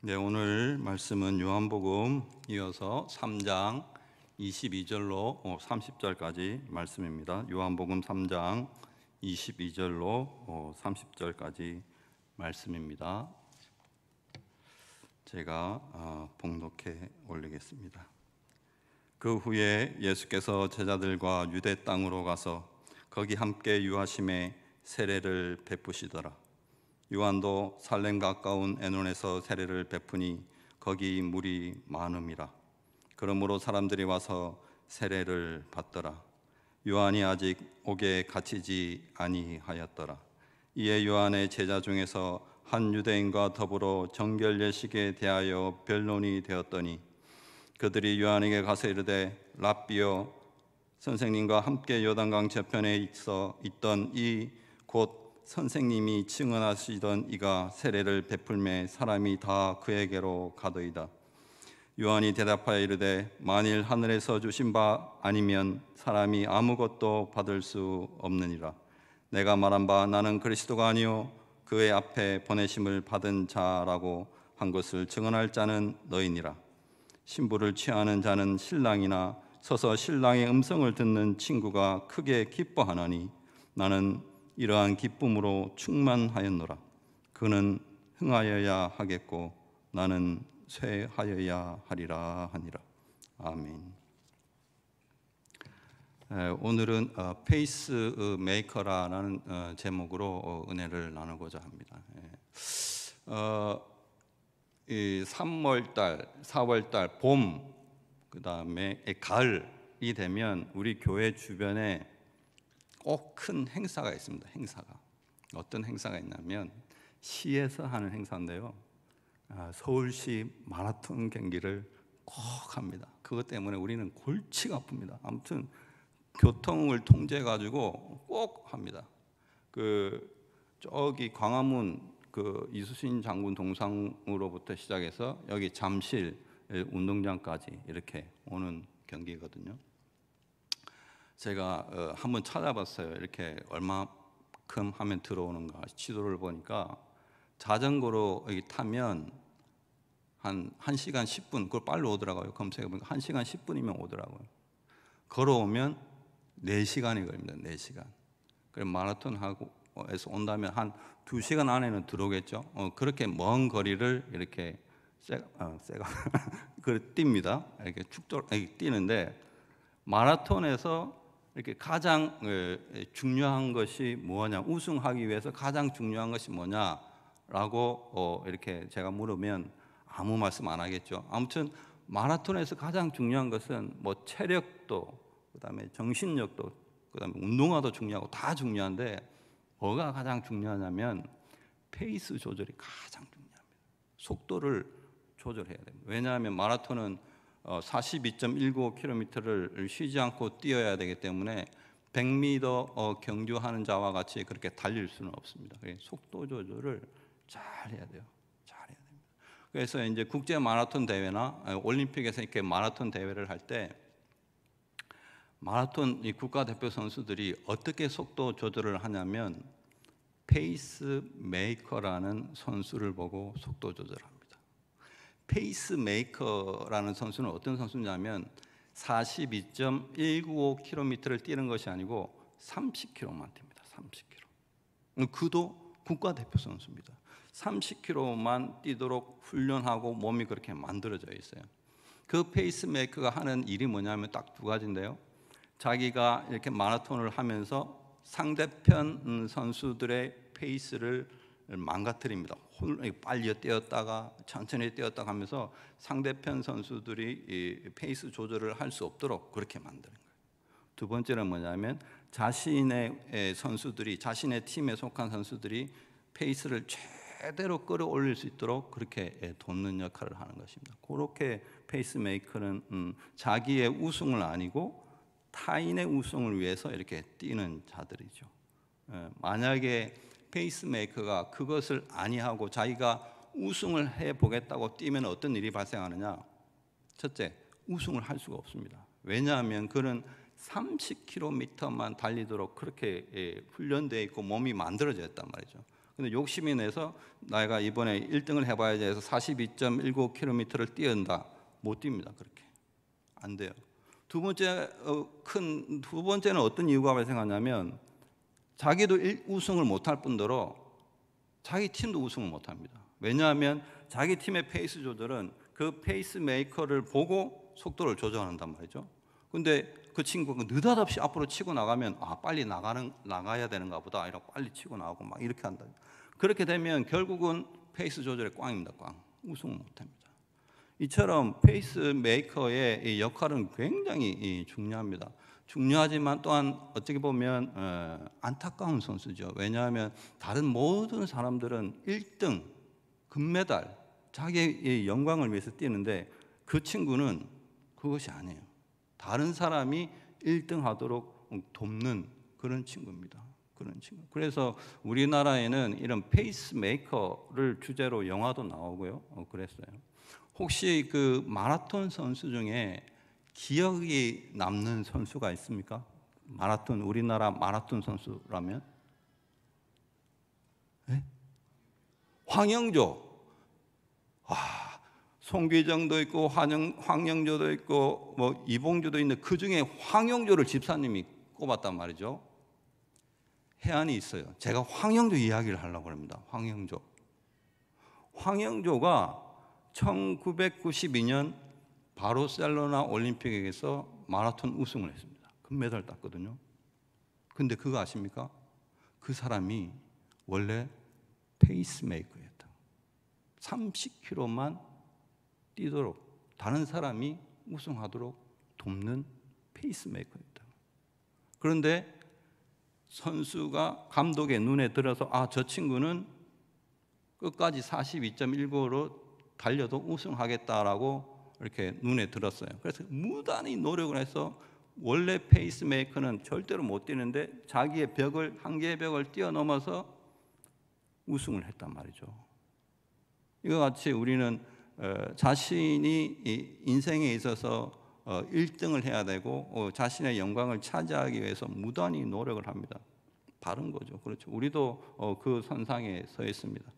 네, 오늘 말씀은 요한복음 이어서 3장 22절로 30절까지 말씀입니다. 요한복음 3장 22절로 30절까지 말씀입니다. 제가 봉독해 올리겠습니다. 그 후에 예수께서 제자들과 유대 땅으로 가서 거기 함께 유하심에 세례를 베푸시더라. 요한도 살렘 가까운 에논에서 세례를 베푸니 거기 물이 많음이라. 그러므로 사람들이 와서 세례를 받더라. 요한이 아직 옥에 갇히지 아니하였더라. 이에 요한의 제자 중에서 한 유대인과 더불어 정결 예식에 대하여 변론이 되었더니 그들이 요한에게 가서 이르되 랍비여, 선생님과 함께 요단강 저편에 있어 있던 이 곧 선생님이 증언하시던 이가 세례를 베풀매 사람이 다 그에게로 가더이다. 요한이 대답하여 이르되 만일 하늘에서 주신 바 아니면 사람이 아무것도 받을 수 없느니라. 내가 말한 바 나는 그리스도가 아니요 그의 앞에 보내심을 받은 자라고 한 것을 증언할 자는 너희니라. 신부를 취하는 자는 신랑이나 서서 신랑의 음성을 듣는 친구가 크게 기뻐하나니 나는 이러한 기쁨으로 충만하였노라. 그는 흥하여야 하겠고 나는 쇠하여야 하리라 하니라. 아멘. 오늘은 페이스 메이커라는 제목으로 은혜를 나누고자 합니다. 이 3월달, 4월달, 봄, 그 다음에 가을이 되면 우리 교회 주변에 꼭 큰 행사가 있습니다. 행사가 어떤 행사가 있냐면 시에서 하는 행사인데요. 서울시 마라톤 경기를 꼭 합니다. 그것 때문에 우리는 골치가 아픕니다. 아무튼 교통을 통제해 가지고 꼭 합니다. 저기 광화문 이수신 장군 동상으로부터 시작해서 여기 잠실 운동장까지 이렇게 오는 경기거든요. 제가 한번 찾아봤어요. 이렇게 얼마큼 하면 들어오는가 지도를 보니까 자전거로 여기 타면 한 1시간 10분, 그걸 빨리 오더라고요. 검색해 보니까 1시간 10분이면 오더라고요. 걸어오면 4시간이 걸립니다. 4시간. 그래서 마라톤 하고에서 온다면 한 2시간 안에는 들어오겠죠. 그렇게 먼 거리를 이렇게 뜁니다. 이렇게 축도로 뛰는데 마라톤에서 이렇게 가장 중요한 것이 뭐냐, 우승하기 위해서 가장 중요한 것이 뭐냐라고 이렇게 제가 물으면 아무 말씀 안 하겠죠. 아무튼 마라톤에서 가장 중요한 것은 뭐 체력도, 그다음에 정신력도, 그다음에 운동화도 중요하고 다 중요한데 뭐가 가장 중요하냐면 페이스 조절이 가장 중요합니다. 속도를 조절해야 됩니다. 왜냐하면 마라톤은 42.195km를 쉬지 않고 뛰어야 되기 때문에 100m 경주하는 자와 같이 그렇게 달릴 수는 없습니다. 속도 조절을 잘 해야 돼요. 잘 해야 됩니다. 그래서 이제 국제 마라톤 대회나 올림픽에서 이렇게 마라톤 대회를 할 때 마라톤 이 국가대표 선수들이 어떻게 속도 조절을 하냐면 페이스 메이커라는 선수를 보고 속도 조절합니다. 페이스메이커라는 선수는 어떤 선수냐면 42.195km를 뛰는 것이 아니고 30km만 뜁니다. 30km. 그도 국가대표 선수입니다. 30km만 뛰도록 훈련하고 몸이 그렇게 만들어져 있어요. 그 페이스메이커가 하는 일이 뭐냐면 딱 2가지인데요. 자기가 이렇게 마라톤을 하면서 상대편 선수들의 페이스를 망가뜨립니다. 빨리 뛰었다가 천천히 뛰었다가 하면서 상대편 선수들이 이 페이스 조절을 할 수 없도록 그렇게 만드는 거예요. 2번째는 뭐냐면 자신의 선수들이, 자신의 팀에 속한 선수들이 페이스를 제대로 끌어올릴 수 있도록 그렇게 돕는 역할을 하는 것입니다. 그렇게 페이스메이커는 자기의 우승을 아니고 타인의 우승을 위해서 이렇게 뛰는 자들이죠. 만약에 페이스메이커가 그것을 아니하고 자기가 우승을 해보겠다고 뛰면 어떤 일이 발생하느냐? 첫째, 우승을 할 수가 없습니다. 왜냐하면 그는 30km만 달리도록 그렇게 훈련되어 있고 몸이 만들어져 있단 말이죠. 근데 욕심이 내서 내가 이번에 1등을 해봐야지 해서 42.19km를 뛰었다. 못 뜁니다. 그렇게 안 돼요. 두 번째는 어떤 이유가 발생하냐면 자기도 우승을 못할 뿐더러 자기 팀도 우승을 못합니다. 왜냐하면 자기 팀의 페이스 조절은 그 페이스 메이커를 보고 속도를 조절한단 말이죠. 근데 그 친구가 느닷없이 앞으로 치고 나가면 빨리 나가야 되는가 보다 이러고 빨리 치고 나가고 막 이렇게 한다. 그렇게 되면 결국은 페이스 조절의 꽝입니다. 꽝. 우승을 못합니다. 이처럼 페이스 메이커의 역할은 굉장히 중요합니다. 중요하지만 또한 어떻게 보면 안타까운 선수죠. 왜냐하면 다른 모든 사람들은 1등, 금메달, 자기의 영광을 위해서 뛰는데 그 친구는 그것이 아니에요. 다른 사람이 1등 하도록 돕는 그런 친구입니다. 그런 친구. 그래서 우리나라에는 이런 페이스메이커를 주제로 영화도 나오고요. 그랬어요. 혹시 그 마라톤 선수 중에 기억이 남는 선수가 있습니까? 우리나라 마라톤 선수라면? 네? 황영조. 송기정도 있고 황영조도 있고 뭐 이봉주도 있는데 그 중에 황영조를 집사님이 꼽았단 말이죠. 해안이 있어요. 제가 황영조 이야기를 하려고 합니다. 황영조가 1992년 바르셀로나 올림픽에서 마라톤 우승을 했습니다. 금메달 땄거든요. 근데 그거 아십니까? 그 사람이 원래 페이스메이커였다. 30km만 뛰도록 다른 사람이 우승하도록 돕는 페이스메이커였다. 그런데 선수가 감독의 눈에 들어서 저 친구는 끝까지 42.19로 달려도 우승하겠다라고 이렇게 눈에 들었어요. 그래서 무단히 노력을 해서 원래 페이스메이커는 절대로 못 뛰는데 자기의 한계의 벽을 뛰어넘어서 우승을 했단 말이죠. 이와 같이 우리는 자신이 인생에 있어서 1등을 해야 되고 자신의 영광을 차지하기 위해서 무단히 노력을 합니다. 바른 거죠. 그렇죠. 우리도 그 선상에 서 있습니다.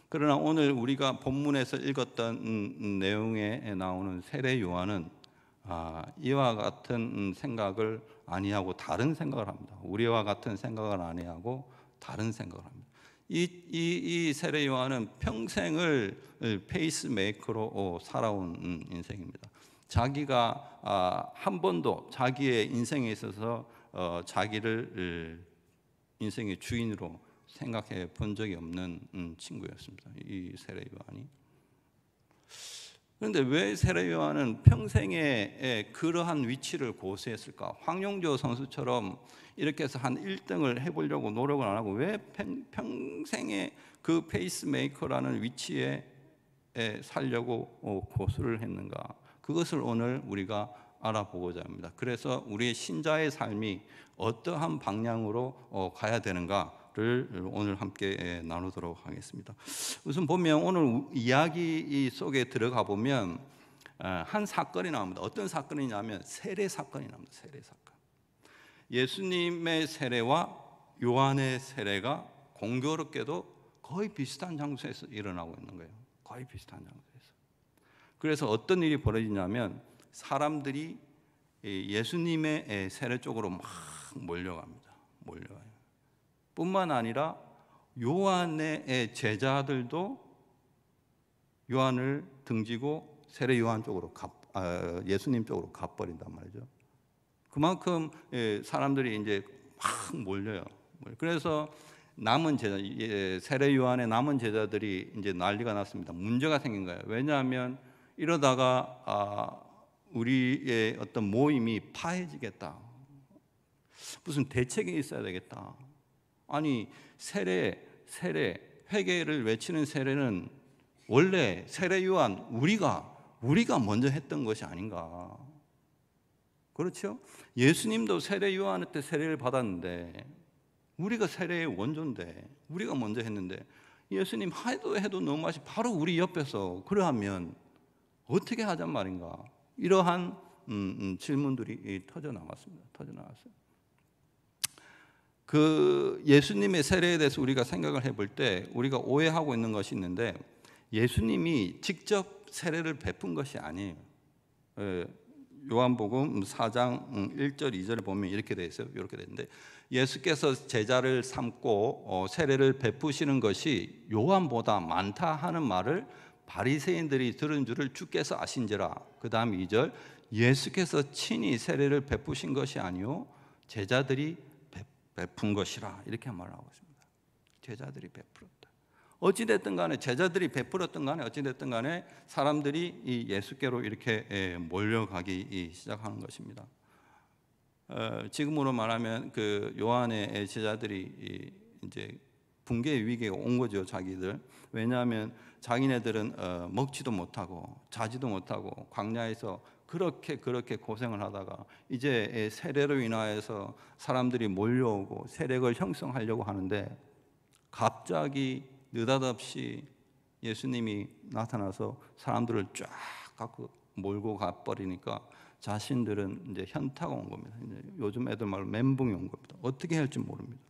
그러나 오늘 우리가 본문에서 읽었던 내용에 나오는 세례 요한은 이와 같은 생각을 아니하고 다른 생각을 합니다. 우리와 같은 생각을 아니하고 다른 생각을 합니다. 이 세례 요한은 평생을 페이스메이커로 살아온 인생입니다. 자기가 한 번도 자기의 인생에 있어서 자기를 인생의 주인으로 생각해 본 적이 없는 친구였습니다. 이 세례 요한이. 그런데 왜 세례 요한은 평생에 그러한 위치를 고수했을까? 황영조 선수처럼 이렇게 해서 한 1등을 해보려고 노력을 안 하고 왜 평생에 그 페이스메이커라는 위치에 살려고 고수를 했는가? 그것을 오늘 우리가 알아보고자 합니다. 그래서 우리의 신자의 삶이 어떠한 방향으로 가야 되는가를 오늘 함께 나누도록 하겠습니다. 우선 보면 오늘 이야기 속에 들어가 보면 한 사건이 나옵니다. 어떤 사건이냐면 세례 사건이 나옵니다. 세례 사건. 예수님의 세례와 요한의 세례가 공교롭게도 거의 비슷한 장소에서 일어나고 있는 거예요. 거의 비슷한 장소에서. 그래서 어떤 일이 벌어지냐면 사람들이 예수님의 세례 쪽으로 막 몰려갑니다. 몰려가요. 뿐만 아니라 요한의 제자들도 요한을 등지고 세례 요한 쪽으로 예수님 쪽으로 가버린단 말이죠. 그만큼 사람들이 이제 막 몰려요. 그래서 남은 제자, 세례 요한의 남은 제자들이 이제 난리가 났습니다. 문제가 생긴 거예요. 왜냐하면 이러다가 우리의 어떤 모임이 파해지겠다. 무슨 대책이 있어야 되겠다. 아니 세례 회개를 외치는 세례는 원래 세례 요한 우리가 먼저 했던 것이 아닌가. 그렇죠? 예수님도 세례 요한한테 세례를 받았는데 우리가 세례의 원조인데 우리가 먼저 했는데 예수님 해도 너무 맛이 바로 우리 옆에서 그러하면 어떻게 하잔 말인가. 이러한 질문들이 터져 나왔습니다. 그 예수님의 세례에 대해서 우리가 생각을 해볼 때 우리가 오해하고 있는 것이 있는데, 예수님이 직접 세례를 베푼 것이 아니에요. 요한복음 4장 1절 2절에 보면 이렇게 돼 있어요. 이렇게 돼 있는데, 예수께서 제자를 삼고 세례를 베푸시는 것이 요한보다 많다 하는 말을 바리새인들이 들은 줄을 주께서 아신지라. 그 다음 2절, 예수께서 친히 세례를 베푸신 것이 아니요 제자들이 베푼 것이라, 이렇게 말하고 있습니다. 제자들이 베풀었다. 어찌됐든 간에, 제자들이 베풀었든 간에 어찌됐든 간에 사람들이 이 예수께로 이렇게 몰려가기 시작하는 것입니다. 지금으로 말하면 그 요한의 제자들이 이제 붕괴 위기가 온 거죠, 자기들. 왜냐하면 자기네들은 먹지도 못하고 자지도 못하고 광야에서 그렇게 고생을 하다가 이제 세례로 인하여서 사람들이 몰려오고 세력을 형성하려고 하는데, 갑자기 느닷없이 예수님이 나타나서 사람들을 쫙 갖고 몰고 가버리니까 자신들은 이제 현타가 온 겁니다. 이제 요즘 애들 말로 멘붕이 온 겁니다. 어떻게 할지 모릅니다.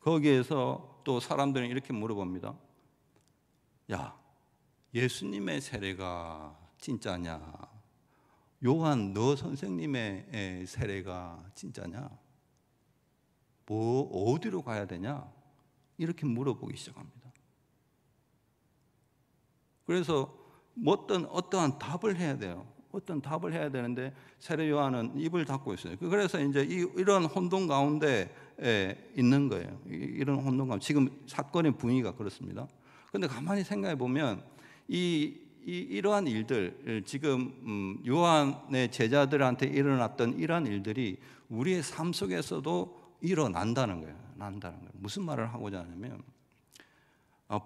거기에서 또 사람들은 이렇게 물어봅니다. 야, 예수님의 세례가 진짜냐? 요한 너 선생님의 세례가 진짜냐? 뭐 어디로 가야 되냐? 이렇게 물어보기 시작합니다. 그래서 어떠한 답을 해야 돼요. 어떤 답을 해야 되는데 세례 요한은 입을 닫고 있어요. 그래서 이제 이런 혼돈 가운데 있는 거예요. 이런 혼돈 가운데 지금 사건의 분위기가 그렇습니다. 그런데 가만히 생각해 보면 이러한 일들, 지금 요한의 제자들한테 일어났던 이러한 일들이 우리의 삶 속에서도 일어난다는 거예요. 무슨 말을 하고자 하냐면,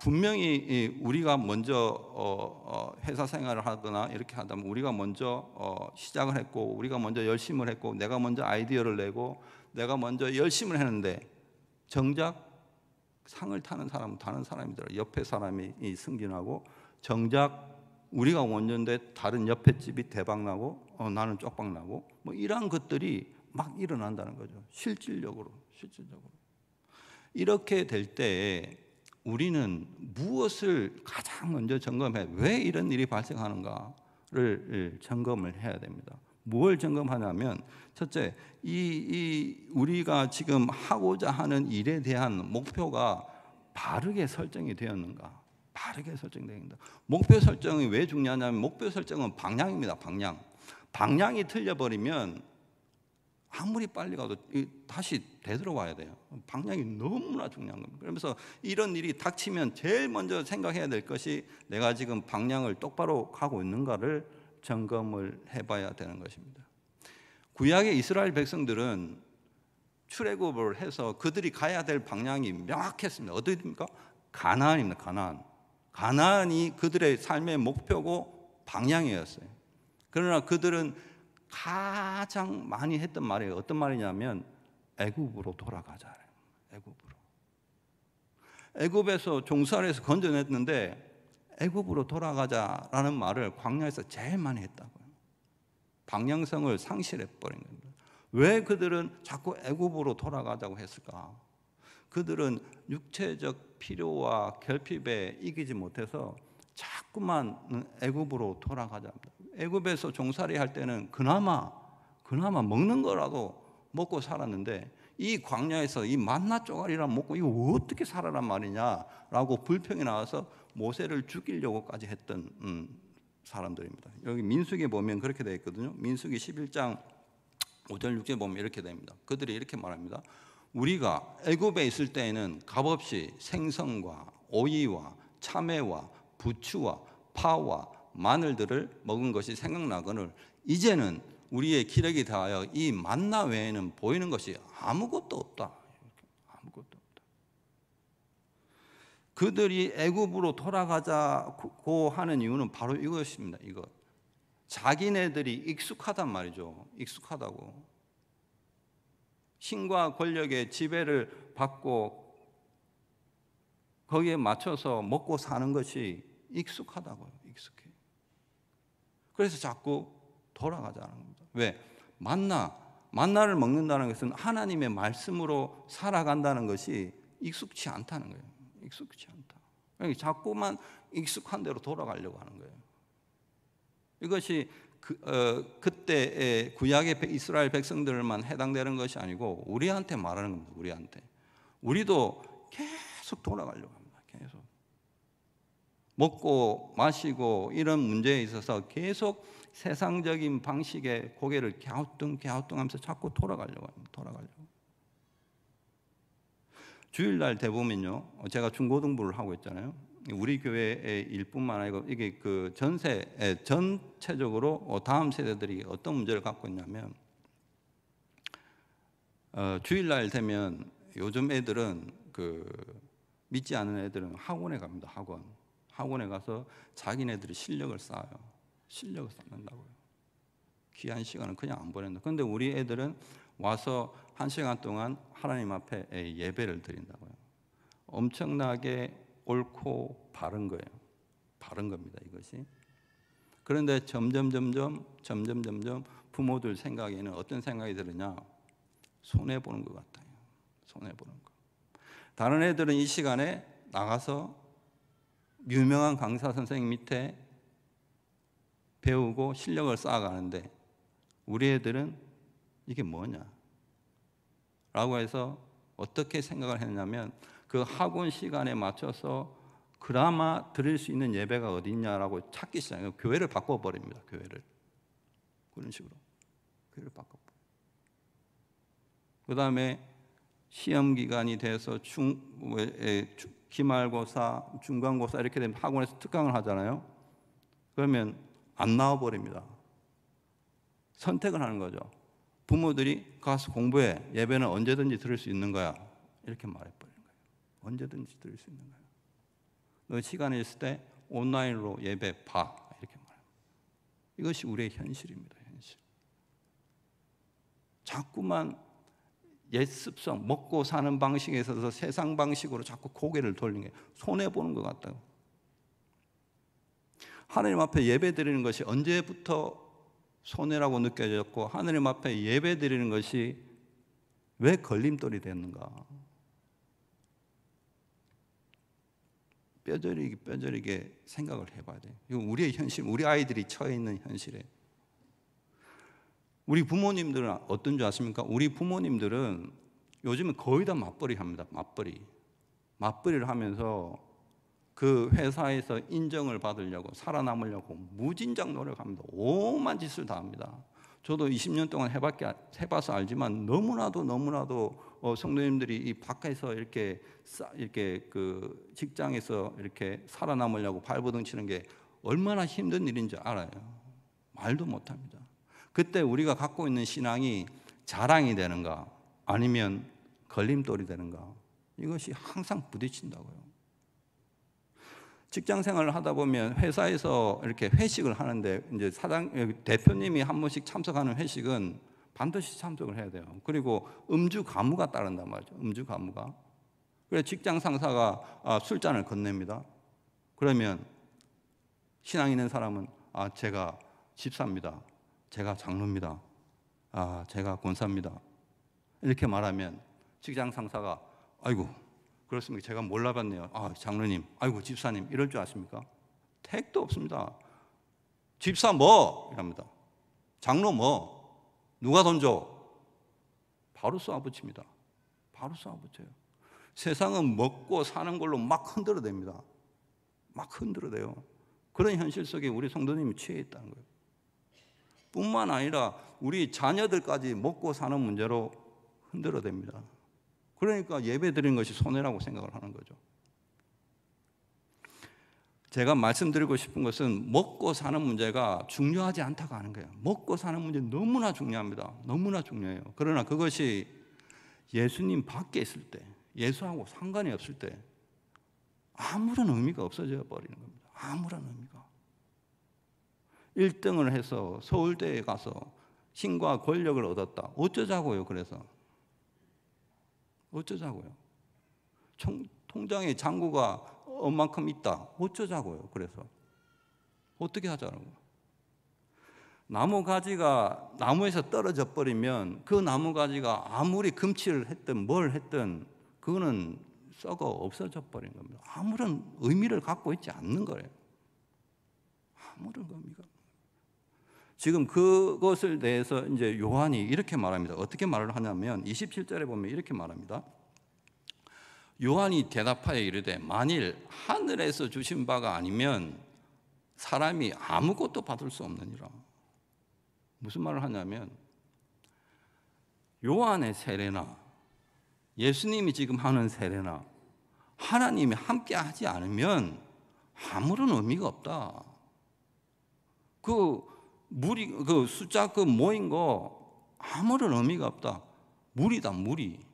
분명히 우리가 먼저 회사 생활을 하거나 이렇게 하다면 우리가 먼저 시작을 했고, 우리가 먼저 열심을 했고, 내가 먼저 아이디어를 내고 내가 먼저 열심을 했는데, 정작 상을 타는 사람은 다른 사람이더라. 옆에 사람이 승진하고, 정작 우리가 원조인데 다른 옆에 집이 대박나고 나는 쪽박나고, 뭐 이러한 것들이 막 일어난다는 거죠. 실질적으로. 이렇게 될 때 우리는 무엇을 가장 먼저 점검해, 왜 이런 일이 발생하는가를 점검을 해야 됩니다. 뭘 점검하냐면, 첫째, 우리가 지금 하고자 하는 일에 대한 목표가 바르게 설정이 되었는가? 바르게 설정되는다. 목표 설정이 왜 중요하냐면, 목표 설정은 방향입니다. 방향이 틀려버리면 아무리 빨리 가도 다시 되돌아와야 돼요. 방향이 너무나 중요한 겁니다. 그러면서 이런 일이 닥치면 제일 먼저 생각해야 될 것이, 내가 지금 방향을 똑바로 가고 있는가를 점검을 해봐야 되는 것입니다. 구약의 이스라엘 백성들은 출애굽을 해서 그들이 가야 될 방향이 명확했습니다. 어디입니까? 가나안입니다. 가나안이 그들의 삶의 목표고 방향이었어요. 그러나 그들은 가장 많이 했던 말이에요. 어떤 말이냐면, 애굽으로 돌아가자. 애굽에서 종살이에서 건져냈는데 애굽으로 돌아가자라는 말을 광야에서 제일 많이 했다고요. 방향성을 상실해 버린 겁니다. 왜 그들은 자꾸 애굽으로 돌아가자고 했을까? 그들은 육체적 필요와 결핍에 이기지 못해서 자꾸만 애굽으로 돌아가자입니다. 애굽에서 종살이 할 때는 그나마 먹는 거라도 먹고 살았는데, 이 광야에서 이 만나 쪼가리랑 먹고 이거 어떻게 살아란 말이냐라고 불평이 나와서 모세를 죽이려고까지 했던 사람들입니다. 여기 민수기에 보면 그렇게 되어 있거든요. 민수기 11장 5절 6절에 보면 이렇게 됩니다. 그들이 이렇게 말합니다. 우리가 애굽에 있을 때에는 값없이 생선과 오이와 참외와 부추와 파와 마늘들을 먹은 것이 생각나거늘, 이제는 우리의 기력이 다하여 이 만나 외에는 보이는 것이 아무것도 없다. 그들이 애굽으로 돌아가자고 하는 이유는 바로 이것입니다. 자기네들이 익숙하단 말이죠. 익숙하다고. 힘과 권력의 지배를 받고 거기에 맞춰서 먹고 사는 것이 익숙하다고요. 그래서 자꾸 돌아가자는 겁니다. 왜? 만나 만나를 먹는다는 것은 하나님의 말씀으로 살아간다는 것이 익숙치 않다는 거예요. 익숙치 않다. 그러니까 자꾸만 익숙한 대로 돌아가려고 하는 거예요. 이것이 그때의 구약의 이스라엘 백성들만 해당되는 것이 아니고 우리한테 말하는 겁니다. 우리한테. 우리도 계속 돌아가려고 합니다. 계속. 먹고 마시고 이런 문제에 있어서 계속 세상적인 방식의 고개를 갸우뚱하면서 자꾸 돌아가려고 합니다. 돌아가려고. 주일날 대보면요, 제가 중고등부를 하고 있잖아요. 우리 교회의 일뿐만 아니고 이게 그 전체적으로 다음 세대들이 어떤 문제를 갖고 있냐면, 주일날 되면 요즘 애들은 믿지 않는 애들은 학원에 갑니다. 학원에 가서 자기네들이 실력을 쌓아요. 실력을 쌓는다고요. 귀한 시간은 그냥 안 보낸다. 그런데 우리 애들은 와서 1시간 동안 하나님 앞에 예배를 드린다고요. 엄청나게 옳고 바른 거예요. 바른 겁니다, 이것이. 그런데 점점 부모들 생각에는 어떤 생각이 들으냐? 손해 보는 것 같아요. 손해 보는 거. 다른 애들은 이 시간에 나가서 유명한 강사 선생님 밑에 배우고 실력을 쌓아가는데 우리 애들은 이게 뭐냐? 라고 해서 어떻게 생각을 했냐면 그 학원 시간에 맞춰서 그나마 드릴 수 있는 예배가 어디 있냐라고 찾기 시작해요. 교회를 바꿔버립니다. 교회를. 그런 식으로. 교회를 바꿔버려요. 그 다음에 시험 기간이 돼서 기말고사, 중간고사 이렇게 되면 학원에서 특강을 하잖아요. 그러면 안 나와버립니다. 선택을 하는 거죠. 부모들이 가서 공부해. 예배는 언제든지 들을 수 있는 거야. 이렇게 말해버리는 거예요. 언제든지 들을 수 있는 거야. 너 시간이 있을 때 온라인으로 예배 봐. 이렇게 말합니다. 이것이 우리의 현실입니다. 현실. 자꾸만 옛 습성, 먹고 사는 방식에 있어서 세상 방식으로 자꾸 고개를 돌리는 게 손해보는 것 같다고. 하나님 앞에 예배 드리는 것이 언제부터 손해라고 느껴졌고 하나님 앞에 예배 드리는 것이 왜 걸림돌이 됐는가? 뼈저리게 생각을 해봐야 돼요. 이거 우리의 현실, 우리 아이들이 처해 있는 현실에. 우리 부모님들은 어떤 줄 아십니까? 우리 부모님들은 요즘은 거의 다 맞벌이 합니다. 맞벌이를 하면서 그 회사에서 인정을 받으려고 살아남으려고 무진장 노력합니다. 오만 짓을 다 합니다. 저도 20년 동안 해봐서 알지만 너무나도 성도님들이 이 밖에서 이렇게 그 직장에서 이렇게 살아남으려고 발버둥 치는 게 얼마나 힘든 일인지 알아요. 말도 못합니다. 그때 우리가 갖고 있는 신앙이 자랑이 되는가 아니면 걸림돌이 되는가, 이것이 항상 부딪힌다고요. 직장 생활을 하다 보면 회사에서 이렇게 회식을 하는데 이제 대표님이 한 번씩 참석하는 회식은 반드시 참석을 해야 돼요. 그리고 음주 가무가 따른단 말이죠. 음주 가무가. 그래서 직장 상사가 술잔을 건넵니다. 그러면 신앙 있는 사람은 제가 집사입니다. 제가 장로입니다. 제가 권사입니다. 이렇게 말하면 직장 상사가 아이고 그렇습니까? 제가 몰라봤네요. 장로님, 아이고 집사님 이럴 줄 아십니까? 택도 없습니다. 집사 뭐? 이랍니다. 장로 뭐? 누가 돈 줘? 바로 쏘아붙입니다. 바로 쏘아붙여요. 세상은 먹고 사는 걸로 막 흔들어댑니다. 막 흔들어대요. 그런 현실 속에 우리 성도님이 취해 있다는 거예요. 뿐만 아니라 우리 자녀들까지 먹고 사는 문제로 흔들어댑니다. 그러니까 예배 드리는 것이 손해라고 생각을 하는 거죠. 제가 말씀드리고 싶은 것은 먹고 사는 문제가 중요하지 않다고 하는 거예요. 먹고 사는 문제 너무나 중요합니다. 너무나 중요해요. 그러나 그것이 예수님 밖에 있을 때, 예수하고 상관이 없을 때 아무런 의미가 없어져 버리는 겁니다. 아무런 의미가. 1등을 해서 서울대에 가서 힘과 권력을 얻었다. 어쩌자고요, 그래서. 어쩌자고요? 통장에 잔고가 얼만큼 있다. 어쩌자고요? 그래서 어떻게 하자고? 나무 가지가 나무에서 떨어져 버리면 그 나무 가지가 아무리 금치를 했든 뭘 했든 그거는 썩어 없어져 버린 겁니다. 아무런 의미를 갖고 있지 않는 거예요. 아무런 의미가. 지금 그것을 대해서 이제 요한이 이렇게 말합니다. 어떻게 말을 하냐면 27절에 보면 이렇게 말합니다. 요한이 대답하여 이르되 만일 하늘에서 주신 바가 아니면 사람이 아무것도 받을 수 없느니라. 무슨 말을 하냐면 요한의 세례나 예수님이 지금 하는 세례나 하나님이 함께 하지 않으면 아무런 의미가 없다. 그 숫자 모인 거 아무런 의미가 없다. 무리다, 무리.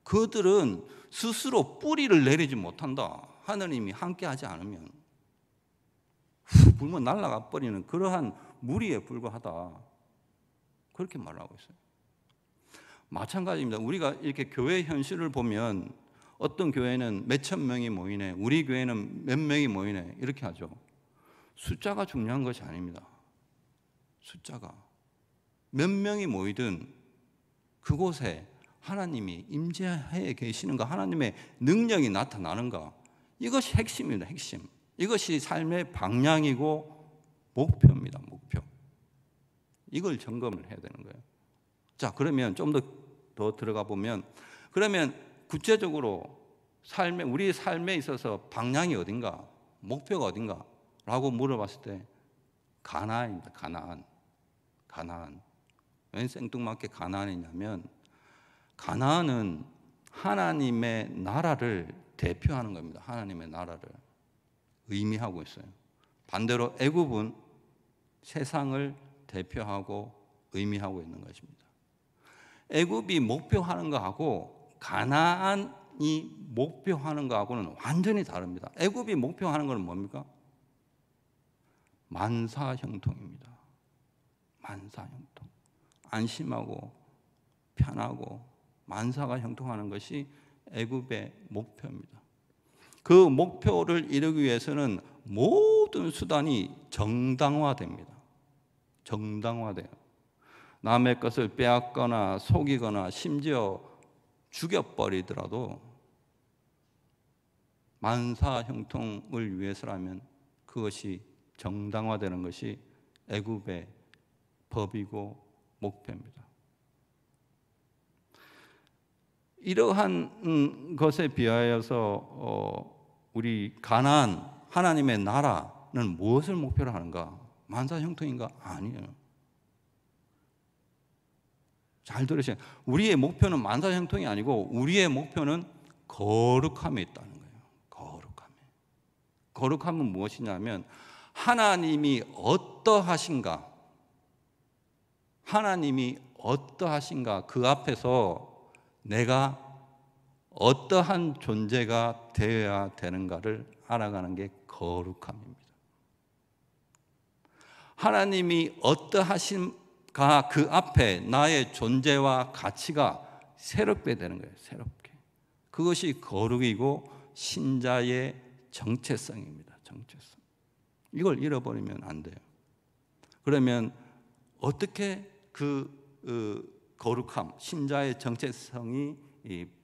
그들은 스스로 뿌리를 내리지 못한다. 하나님이 함께 하지 않으면. 불면 날아가 버리는 그러한 무리에 불과하다. 그렇게 말하고 있어요. 마찬가지입니다. 우리가 이렇게 교회 현실을 보면 어떤 교회는 몇천 명이 모이네, 우리 교회는 몇 명이 모이네 이렇게 하죠. 숫자가 중요한 것이 아닙니다. 숫자가 몇 명이 모이든 그곳에 하나님이 임재해 계시는가, 하나님의 능력이 나타나는가, 이것이 핵심입니다. 핵심. 이것이 삶의 방향이고 목표입니다. 목표. 이걸 점검을 해야 되는 거예요. 자, 그러면 좀 더 들어가 보면, 그러면 구체적으로 우리 삶에 있어서 방향이 어딘가, 목표가 어딘가 라고 물어봤을 때 가나안입니다. 가나안. 왜 생뚱맞게 가나안이냐면 가나안은 하나님의 나라를 대표하는 겁니다. 하나님의 나라를 의미하고 있어요. 반대로 애굽은 세상을 대표하고 의미하고 있는 것입니다. 애굽이 목표하는 것하고 가나안이 목표하는 것하고는 완전히 다릅니다. 애굽이 목표하는 것은 뭡니까? 만사형통입니다. 만사형통. 안심하고 편하고 만사가 형통하는 것이 애굽의 목표입니다. 그 목표를 이루기 위해서는 모든 수단이 정당화됩니다. 정당화돼요. 남의 것을 빼앗거나 속이거나 심지어 죽여버리더라도 만사형통을 위해서라면 그것이 정당화되는 것이 애굽의 법이고 목표입니다. 이러한 것에 비하여서 우리 가나안, 하나님의 나라는 무엇을 목표로 하는가? 만사형통인가? 아니에요. 잘 들으세요. 우리의 목표는 만사형통이 아니고 우리의 목표는 거룩함에 있다는 거예요. 거룩함에. 거룩함은 무엇이냐면 하나님이 어떠하신가? 하나님이 어떠하신가? 그 앞에서 내가 어떠한 존재가 되어야 되는가를 알아가는 게 거룩함입니다. 하나님이 어떠하신가 그 앞에 나의 존재와 가치가 새롭게 되는 거예요. 새롭게. 그것이 거룩이고 신자의 정체성입니다. 정체성. 이걸 잃어버리면 안 돼요. 그러면 어떻게 그 거룩함, 신자의 정체성이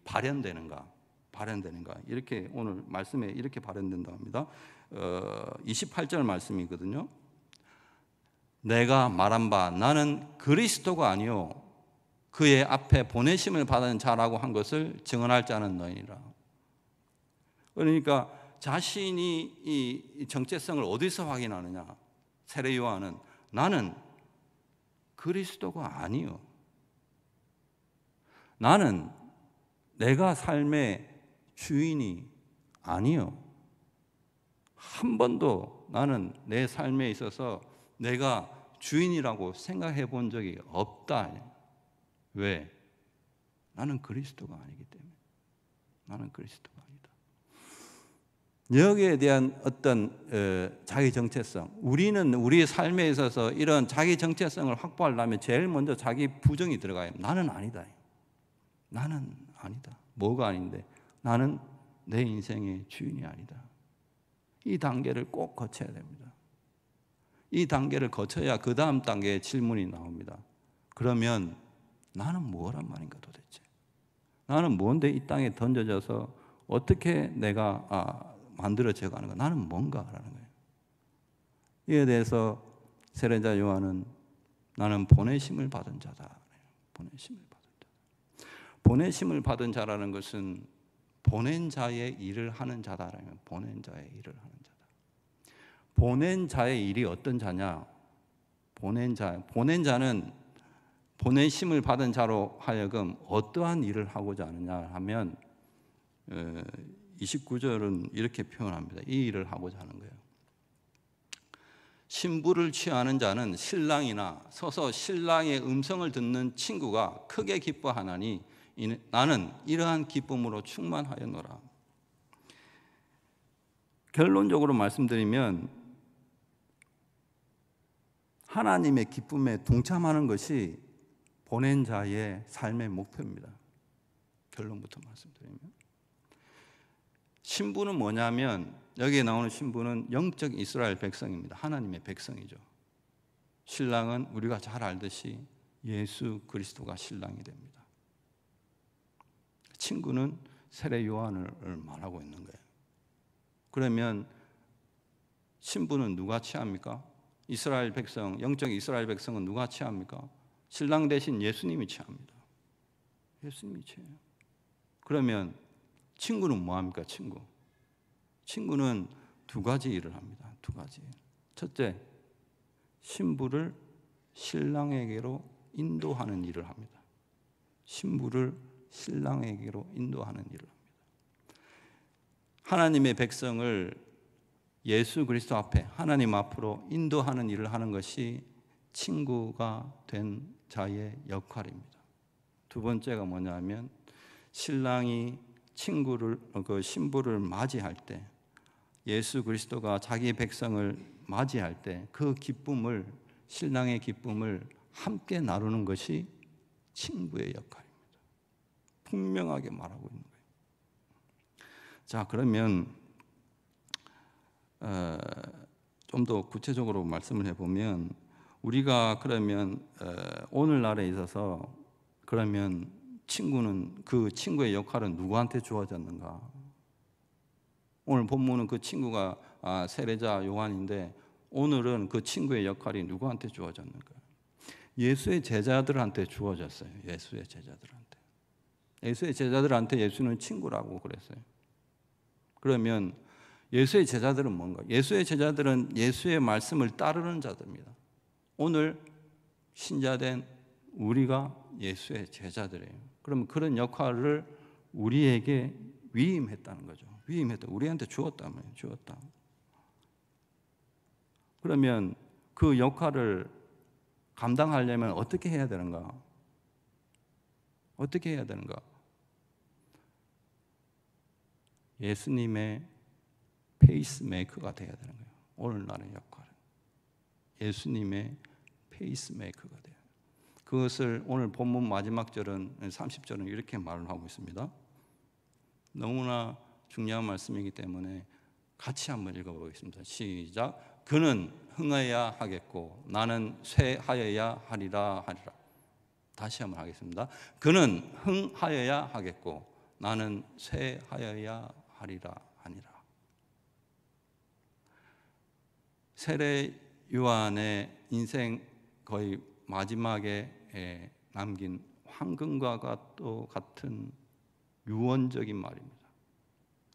발현되는가? 이렇게 오늘 말씀에 이렇게 발현된다고 합니다. 28절 말씀이거든요. 내가 말한 바 나는 그리스도가 아니요 그의 앞에 보내심을 받은 자라고 한 것을 증언할 자는 너희니라. 그러니까 자신이 이 정체성을 어디서 확인하느냐? 세례 요한은 나는 그리스도가 아니요. 나는 내가 삶의 주인이 아니요. 한 번도 나는 내 삶에 있어서 내가 주인이라고 생각해 본 적이 없다. 왜? 나는 그리스도가 아니기 때문에. 나는 그리스도가 아니다. 여기에 대한 어떤 자기 정체성, 우리는 우리의 삶에 있어서 이런 자기 정체성을 확보하려면 제일 먼저 자기 부정이 들어가요. 나는 아니다. 나는 아니다. 뭐가 아닌데? 나는 내 인생의 주인이 아니다. 이 단계를 꼭 거쳐야 됩니다. 이 단계를 거쳐야 그 다음 단계의 질문이 나옵니다. 그러면 나는 뭐란 말인가 도대체? 나는 뭔데 이 땅에 던져져서 어떻게 내가 만들어져 가는 가? 나는 뭔가라는 거예요. 이에 대해서 세례자 요한은 나는 보내심을 받은 자다. 보내심을 받은 자. 보내심을 받은 자라는 것은 보낸 자의 일을 하는 자다라면 보낸 자의 일을 하는 자다. 보낸 자의 일이 어떤 자냐? 보낸 자는 보내심을 받은 자로 하여금 어떠한 일을 하고자 하느냐 하면 29절은 이렇게 표현합니다. 이 일을 하고자 하는 거예요. 신부를 취하는 자는 신랑이나 서서 신랑의 음성을 듣는 친구가 크게 기뻐하나니 나는 이러한 기쁨으로 충만하였노라. 결론적으로 말씀드리면 하나님의 기쁨에 동참하는 것이 보낸 자의 삶의 목표입니다. 결론부터 말씀드리면 신부는 뭐냐면 여기에 나오는 신부는 영적 이스라엘 백성입니다. 하나님의 백성이죠. 신랑은 우리가 잘 알듯이 예수 그리스도가 신랑이 됩니다. 친구는 세례 요한을 말하고 있는 거예요. 그러면 신부는 누가 취합니까? 이스라엘 백성, 영적 이스라엘 백성은 누가 취합니까? 신랑 대신 예수님이 취합니다. 예수님이 취해요. 그러면 친구는 뭐합니까? 친구는 두 가지 일을 합니다. 두 가지. 첫째, 신부를 신랑에게로 인도하는 일을 합니다. 신부를 신랑에게로 인도하는 일을 합니다. 하나님의 백성을 예수 그리스도 앞에 하나님 앞으로 인도하는 일을 하는 것이 친구가 된 자의 역할입니다. 두 번째가 뭐냐면 신랑이 신부를 맞이할 때 예수 그리스도가 자기 백성을 맞이할 때 그 기쁨을 신랑의 기쁨을 함께 나누는 것이 친구의 역할입니다. 분명하게 말하고 있는 거예요. 자, 그러면 좀 더 구체적으로 말씀을 해보면 우리가 그러면 오늘날에 있어서 그러면 그 친구의 역할은 누구한테 주어졌는가? 오늘 본문은 그 친구가 세례자 요한인데 오늘은 그 친구의 역할이 누구한테 주어졌는가? 예수의 제자들한테 주어졌어요. 예수의 제자들한테 예수는 친구라고 그랬어요. 그러면 예수의 제자들은 뭔가? 예수의 제자들은 예수의 말씀을 따르는 자들입니다. 오늘 신자된 우리가 예수의 제자들이에요. 그러면 그런 역할을 우리에게 위임했다는 거죠. 우리한테 주었다. 그러면 그 역할을 감당하려면 어떻게 해야 되는가? 예수님의 페이스메이커가 되어야 되는 거예요. 오늘날의 역할은 예수님의 페이스메이커가 돼요. 그것을 오늘 본문 마지막 절은 30절은 이렇게 말을 하고 있습니다. 너무나 중요한 말씀이기 때문에 같이 한번 읽어보겠습니다. 시작. 그는 흥하여야 하겠고 나는 쇠하여야 하리라. 다시 한번 하겠습니다. 그는 흥하여야 하겠고 나는 쇠하여야 하리라. 세례 요한의 인생 거의 마지막에 남긴 황금과 같은 유언적인 말입니다.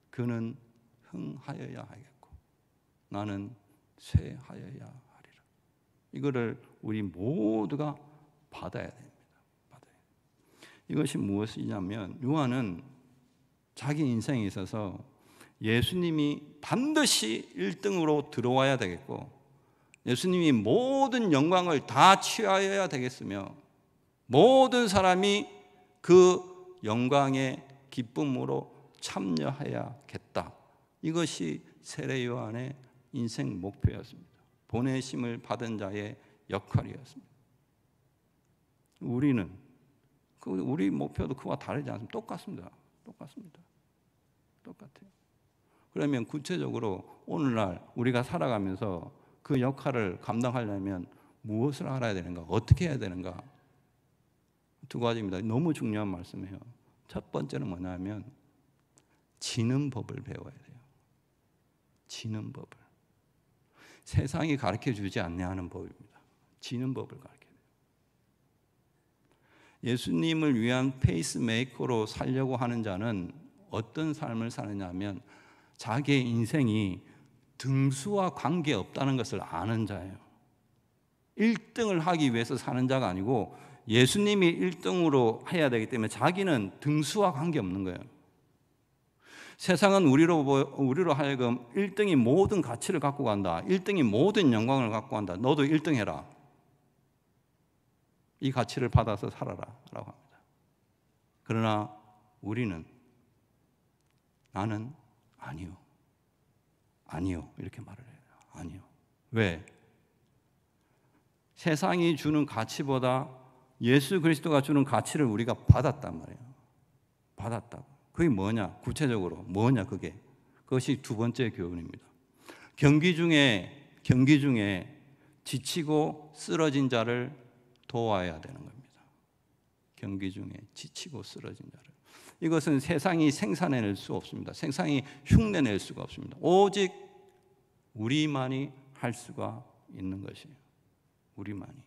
그는 흥하여야 하겠고 나는 쇠하여야 하리라. 이거를 우리 모두가 받아야 됩니다. 이것이 무엇이냐면 요한은 자기 인생에 있어서 예수님이 반드시 1등으로 들어와야 되겠고 예수님이 모든 영광을 다 취하여야 되겠으며 모든 사람이 그 영광의 기쁨으로 참여해야겠다. 이것이 세례 요한의 인생 목표였습니다. 보내심을 받은 자의 역할이었습니다. 우리 목표도 그와 다르지 않습니다. 똑같습니다. 똑같아요. 그러면 구체적으로 오늘날 우리가 살아가면서 그 역할을 감당하려면 무엇을 알아야 되는가? 어떻게 해야 되는가? 두 가지입니다. 너무 중요한 말씀이에요. 첫 번째는 뭐냐면 지는 법을 배워야 돼요. 지는 법을. 세상이 가르쳐주지 않냐는 법입니다. 지는 법을 가르쳐야 돼요. 예수님을 위한 페이스메이커로 살려고 하는 자는 어떤 삶을 사느냐 하면 자기의 인생이 등수와 관계없다는 것을 아는 자예요. 1등을 하기 위해서 사는 자가 아니고 예수님이 1등으로 해야 되기 때문에 자기는 등수와 관계없는 거예요. 세상은 우리로 하여금 1등이 모든 가치를 갖고 간다. 1등이 모든 영광을 갖고 간다. 너도 1등 해라. 이 가치를 받아서 살아라 라고 합니다. 그러나 우리는 나는 아니요. 아니요. 이렇게 말을 해요. 아니요. 왜? 세상이 주는 가치보다 예수 그리스도가 주는 가치를 우리가 받았단 말이에요. 받았다고. 그게 뭐냐? 구체적으로 뭐냐 그게? 그것이 두 번째 교훈입니다. 경기 중에 지치고 쓰러진 자를 도와야 되는 겁니다. 경기 중에 지치고 쓰러진 자를. 이것은 세상이 생산해낼 수 없습니다. 세상이 흉내낼 수가 없습니다. 오직 우리만이 할 수가 있는 것이에요. 우리만이.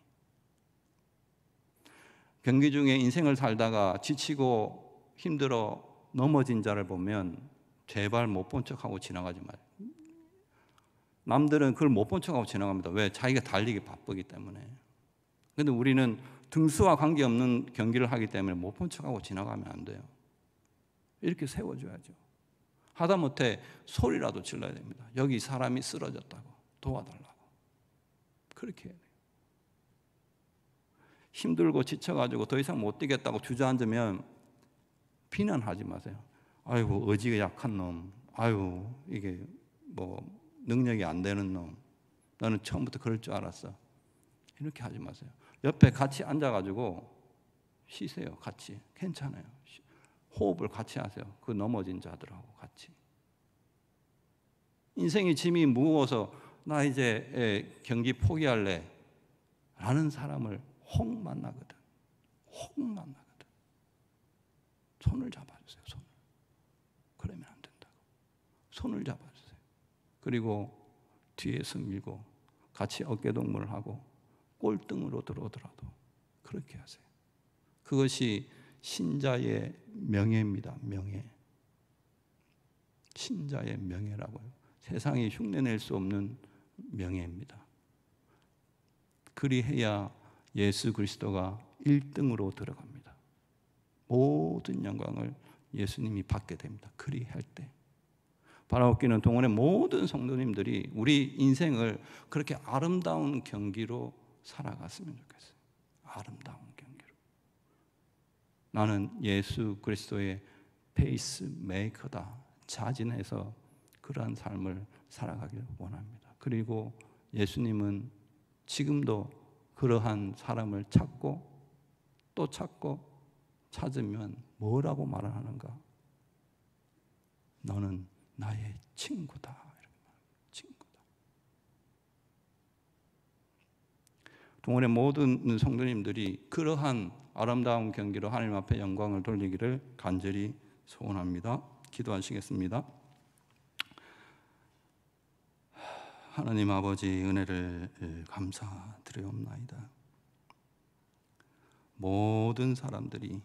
경기 중에 인생을 살다가 지치고 힘들어 넘어진 자를 보면 제발 못 본 척하고 지나가지 마요. 남들은 그걸 못 본 척하고 지나갑니다. 왜? 자기가 달리기 바쁘기 때문에. 그런데 우리는 등수와 관계없는 경기를 하기 때문에 못 본 척하고 지나가면 안 돼요. 이렇게 세워줘야죠. 하다못해 소리라도 질러야 됩니다. 여기 사람이 쓰러졌다고 도와달라고. 그렇게 해야 돼요. 힘들고 지쳐가지고 더 이상 못 뛰겠다고 주저앉으면 비난하지 마세요. 아이고 의지가 약한 놈, 아유 이게 뭐 능력이 안 되는 놈, 나는 처음부터 그럴 줄 알았어. 이렇게 하지 마세요. 옆에 같이 앉아가지고 쉬세요. 같이. 괜찮아요. 호흡을 같이 하세요. 그 넘어진 자들하고 같이. 인생의 짐이 무거워서 나 이제 경기 포기할래 라는 사람을 혹 만나거든. 손을 잡아주세요. 손을. 그러면 안 된다고. 손을 잡아주세요. 그리고 뒤에서 밀고 같이 어깨동무를 하고 꼴등으로 들어오더라도 그렇게 하세요. 그것이 신자의 명예입니다. 명예. 신자의 명예라고요. 세상이 흉내낼 수 없는 명예입니다. 그리해야 예수 그리스도가 1등으로 들어갑니다. 모든 영광을 예수님이 받게 됩니다. 그리할 때. 바라옵기는 동원의 모든 성도님들이 우리 인생을 그렇게 아름다운 경기로 살아갔으면 좋겠어요. 아름다운 경기로. 나는 예수 그리스도의 페이스메이커다. 자진해서 그러한 삶을 살아가길 원합니다. 그리고 예수님은 지금도 그러한 사람을 찾고 또 찾고 찾으면 뭐라고 말을 하는가? 너는 나의 친구다. 친구다. 동원의 모든 성도님들이 그러한 아름다운 경기로 하나님 앞에 영광을 돌리기를 간절히 소원합니다. 기도하시겠습니다. 하나님 아버지 은혜를 감사드리옵나이다. 모든 사람들이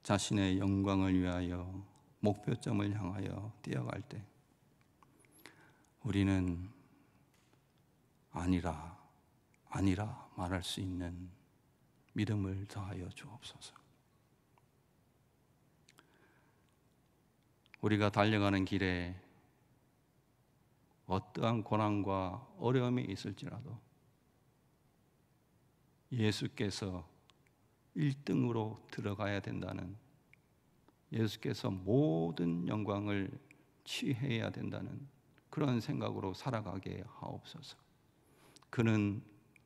자신의 영광을 위하여 목표점을 향하여 뛰어갈 때 우리는 아니라 말할 수 있는 믿음을 더하여 주옵소서. 우리가 달려가는 길에 어떠한 고난과 어려움이 있을지라도 예수께서 1등으로 들어가야 된다는, 예수께서 모든 영광을 취해야 된다는 그런 생각으로 살아가게 하옵소서. 그는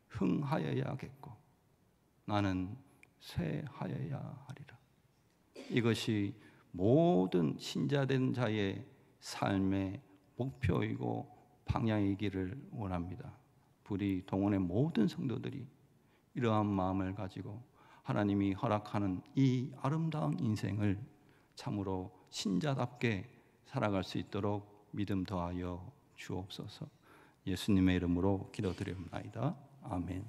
흥하여야겠고 나는 쇠하여야 하리라. 이것이 모든 신자된 자의 삶의 목표이고 방향이기를 원합니다. 우리 동원의 모든 성도들이 이러한 마음을 가지고 하나님이 허락하는 이 아름다운 인생을 참으로 신자답게 살아갈 수 있도록 믿음 더하여 주옵소서. 예수님의 이름으로 기도드립니다. 아멘.